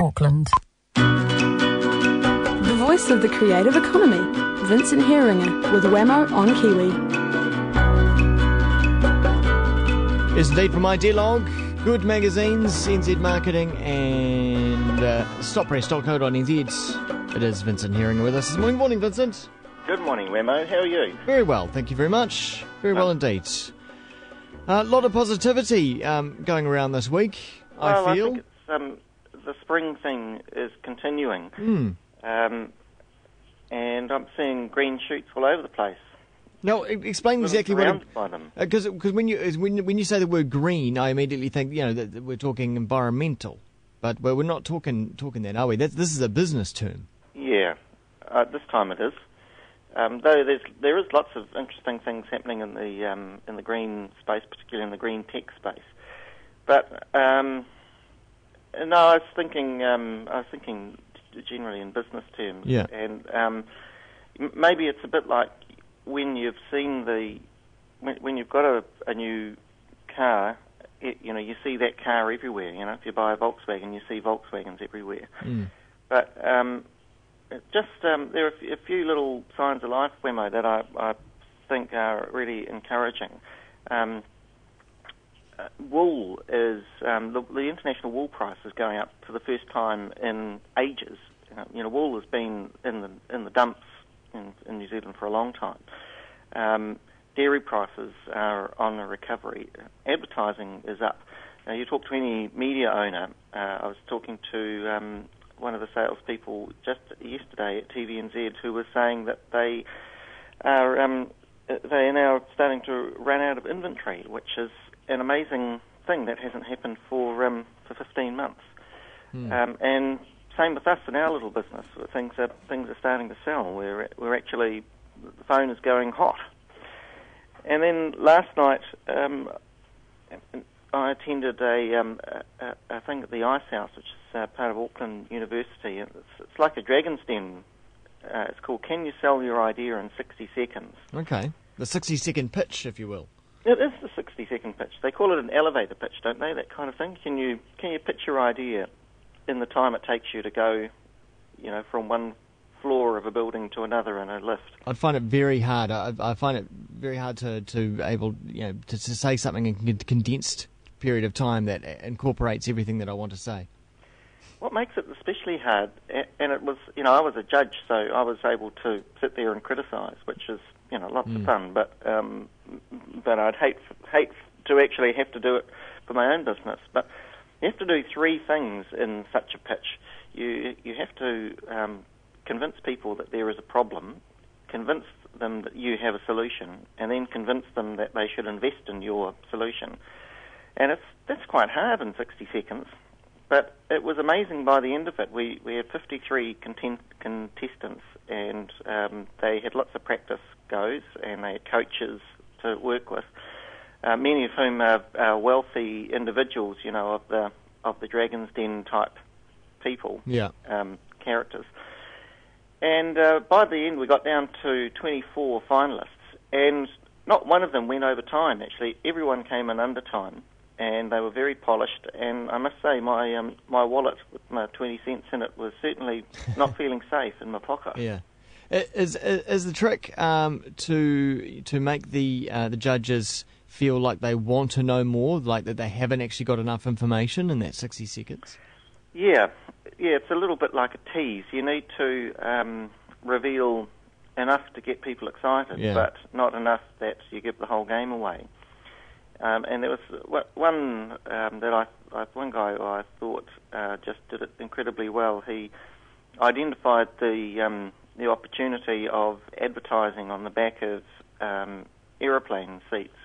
Auckland. The voice of the creative economy, Vincent Heeringa with Wammo on Kiwi. Yes, indeed, from idealog, Good Magazines, NZ Marketing and stoppress.co.nz. It is Vincent Heeringa with us this morning. Morning, Vincent. Good morning, Wammo. How are you? Very well, thank you very much. Very well indeed. A lot of positivity going around this week, I feel. I think it's, the spring thing is continuing. And I'm seeing green shoots all over the place. Now, explain exactly what. By them. Because when you say the word green, I immediately think that we're talking environmental, but we're not talking that, are we? This is a business term. Yeah, this time it is. Though there is lots of interesting things happening in the green space, particularly in the green tech space. But no, I was thinking generally in business terms. Yeah. And maybe it's a bit like when you've seen when you've got a new car, you see that car everywhere. If you buy a Volkswagen, you see Volkswagens everywhere. But there are a few little signs of life, Wammo, that I think are really encouraging. Wool is the international wool price is going up for the first time in ages. Wool has been in the dumps in New Zealand for a long time. Dairy prices are on a recovery. Advertising is up. Now, you talk to any media owner. I was talking to one of the salespeople just yesterday at TVNZ who was saying that they are now starting to run out of inventory, which is an amazing thing that hasn't happened for 15 months. And same with us in our little business. Things are starting to sell. We're actually, the phone is going hot. And then last night, I attended a thing at the Ice House, which is part of Auckland University. It's like a Dragon's Den. It's called "Can You Sell Your Idea in 60 Seconds?" Okay, the 60-second pitch, if you will. It is the 60-second pitch. They call it an elevator pitch, don't they? That kind of thing. Can you pitch your idea in the time it takes you to go, from one floor of a building to another in a lift? I'd find it very hard. I find it very hard to able to say something in a condensed period of time that incorporates everything that I want to say. What makes it especially hard, and it was, I was a judge, so I was able to sit there and criticise, which is, lots of fun, but I'd hate to actually have to do it for my own business. But you have to do three things in such a pitch. You have to convince people that there is a problem, convince them that you have a solution, and then convince them that they should invest in your solution. And that's quite hard in 60 seconds. But it was amazing by the end of it. We had 53 contestants, and they had lots of practice goes, and they had coaches to work with, many of whom are wealthy individuals, of the Dragon's Den type people, characters. And by the end, we got down to 24 finalists, and not one of them went over time. Actually, everyone came in under time. And they were very polished, and I must say my wallet with my 20 cents in it was certainly not feeling safe in my pocket. Yeah, is the trick to make the judges feel like they want to know more, like that they haven't actually got enough information in that 60 seconds? Yeah, it's a little bit like a tease. You need to reveal enough to get people excited, but not enough that you give the whole game away. And there was one one guy who I thought just did it incredibly well. He identified the opportunity of advertising on the back of aeroplane seats,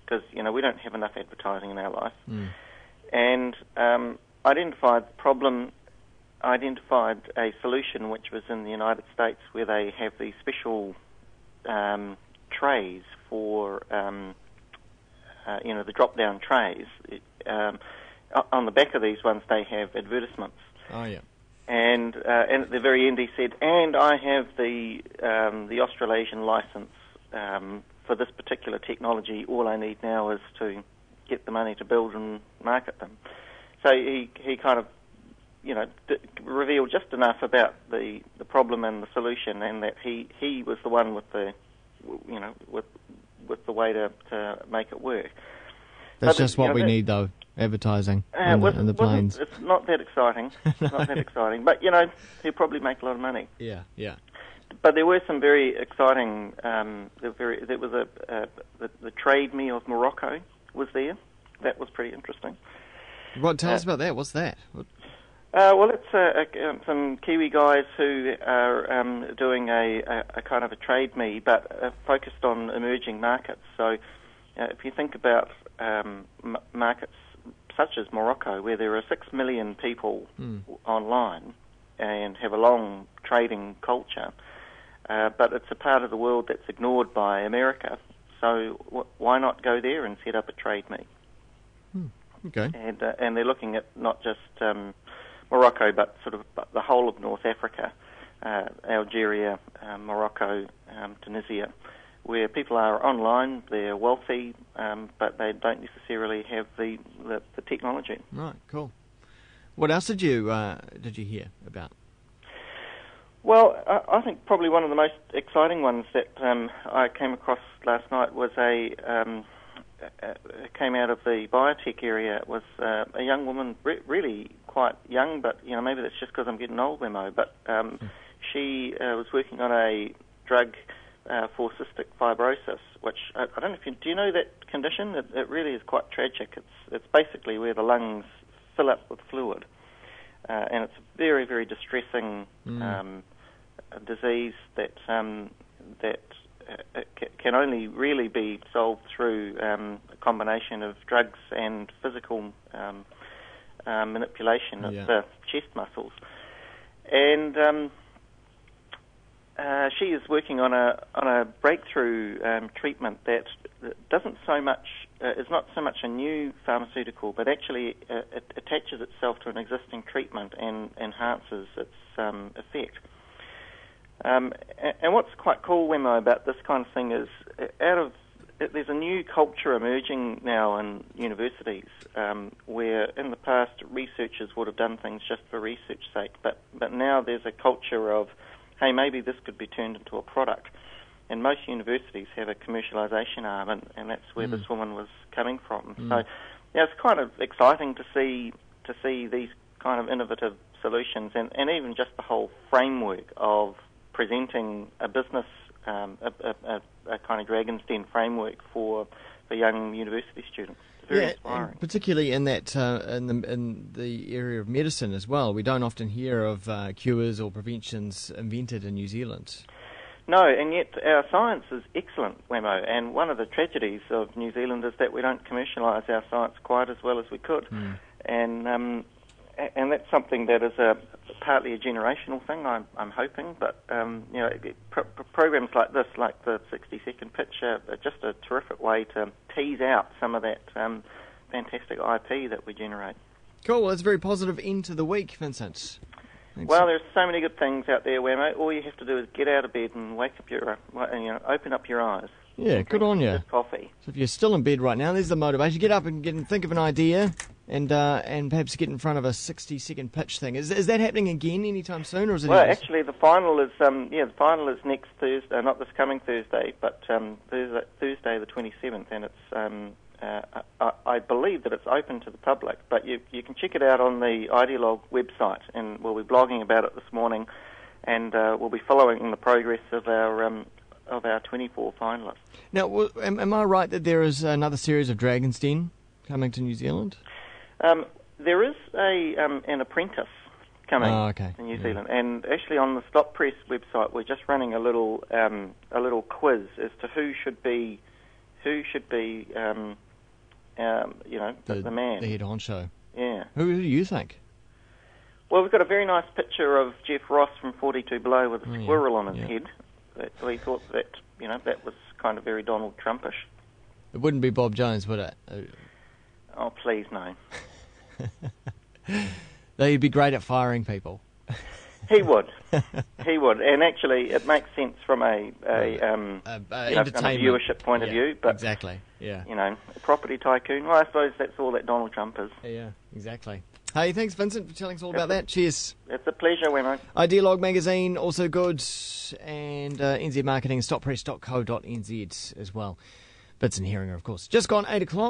because we don't have enough advertising in our life, and identified the problem. Identified a solution which was in the United States, where they have these special trays for the drop-down trays. On the back of these ones, they have advertisements. Oh, yeah. And at the very end, he said, "And I have the Australasian license for this particular technology. All I need now is to get the money to build and market them." So he kind of reveal just enough about the problem and the solution, and that he was the one with the, with the way to make it work. That's just what we need, though. Advertising in the planes. It's not that exciting. It's not that exciting. But, he'll probably make a lot of money. Yeah. But there were some very exciting. There was the trade me of Morocco was there. That was pretty interesting. Tell us about that. What's that? Well, it's some Kiwi guys who are doing a kind of a trade me, but focused on emerging markets. So, if you think about markets such as Morocco, where there are 6 million people online and have a long trading culture, but it's a part of the world that's ignored by America. So why not go there and set up a trade meet? Okay. And they're looking at not just Morocco, but sort of the whole of North Africa, Algeria, Morocco, Tunisia, where people are online, they're wealthy, but they don't necessarily have the technology. Right, cool. What else did you hear about? Well, I think probably one of the most exciting ones that I came across last night was came out of the biotech area. It was a young woman, really quite young, but maybe that's just because I'm getting old, Wammo. But she was working on a drug for cystic fibrosis, which I don't know if do you know that condition? It really is quite tragic. It's basically where the lungs fill up with fluid, and it's a very, very distressing disease that can only really be solved through a combination of drugs and physical manipulation of the chest muscles. And she is working on a breakthrough treatment that doesn't so much is not so much a new pharmaceutical, but actually it attaches itself to an existing treatment and enhances its effect. And what's quite cool, Wammo, about this kind of thing is there's a new culture emerging now in universities where in the past researchers would have done things just for research's sake, but now there's a culture of, hey, maybe this could be turned into a product. And most universities have a commercialisation arm, and that's where this woman was coming from. So, it's kind of exciting to see these kind of innovative solutions, and even just the whole framework of presenting a business, a kind of Dragon's Den framework for young university students. It's very inspiring. Particularly in that in the area of medicine as well. We don't often hear of cures or preventions invented in New Zealand. No, and yet our science is excellent, Wammo, and one of the tragedies of New Zealand is that we don't commercialise our science quite as well as we could. And that's something that is partly a generational thing, I'm hoping, but programs like this, like the 60-second pitch, are just a terrific way to tease out some of that fantastic IP that we generate. Cool, well, that's a very positive end to the week, Vincent. Thanks. Well, there's so many good things out there, Wammo. All you have to do is get out of bed and wake up open up your eyes. Yeah, good on you. Coffee. So if you're still in bed right now, there's the motivation. Get up and think of an idea, and perhaps get in front of a 60-second pitch thing. Is that happening again anytime soon, or is it? Well, actually, the final is next Thursday, not this coming Thursday, but Thursday the 27th, and it's I believe that it's open to the public, but you can check it out on the Ideologue website, and we'll be blogging about it this morning, and we'll be following the progress of our 24 finalists. Now, am I right that there is another series of Dragon's Den coming to New Zealand? There is an apprentice coming to New Zealand, and actually on the Stop Press website, we're just running a little quiz as to who should be the man, the head honcho. Yeah. Who do you think? Well, we've got a very nice picture of Jeff Ross from 42 Below with a squirrel on his head. We thought that that was kind of very Donald Trumpish. It wouldn't be Bob Jones, would it? Oh, please no. He'd be great at firing people. He would, and actually, it makes sense from a viewership point of view. But exactly, yeah. A property tycoon. Well, I suppose that's all that Donald Trump is. Yeah, exactly. Hey, thanks, Vincent, for telling us all about that. Cheers. It's a pleasure, Wammo. Idealogue magazine, also good, and NZ Marketing, stoppress.co.nz as well. Vincent Heeringa, of course. Just gone 8 o'clock.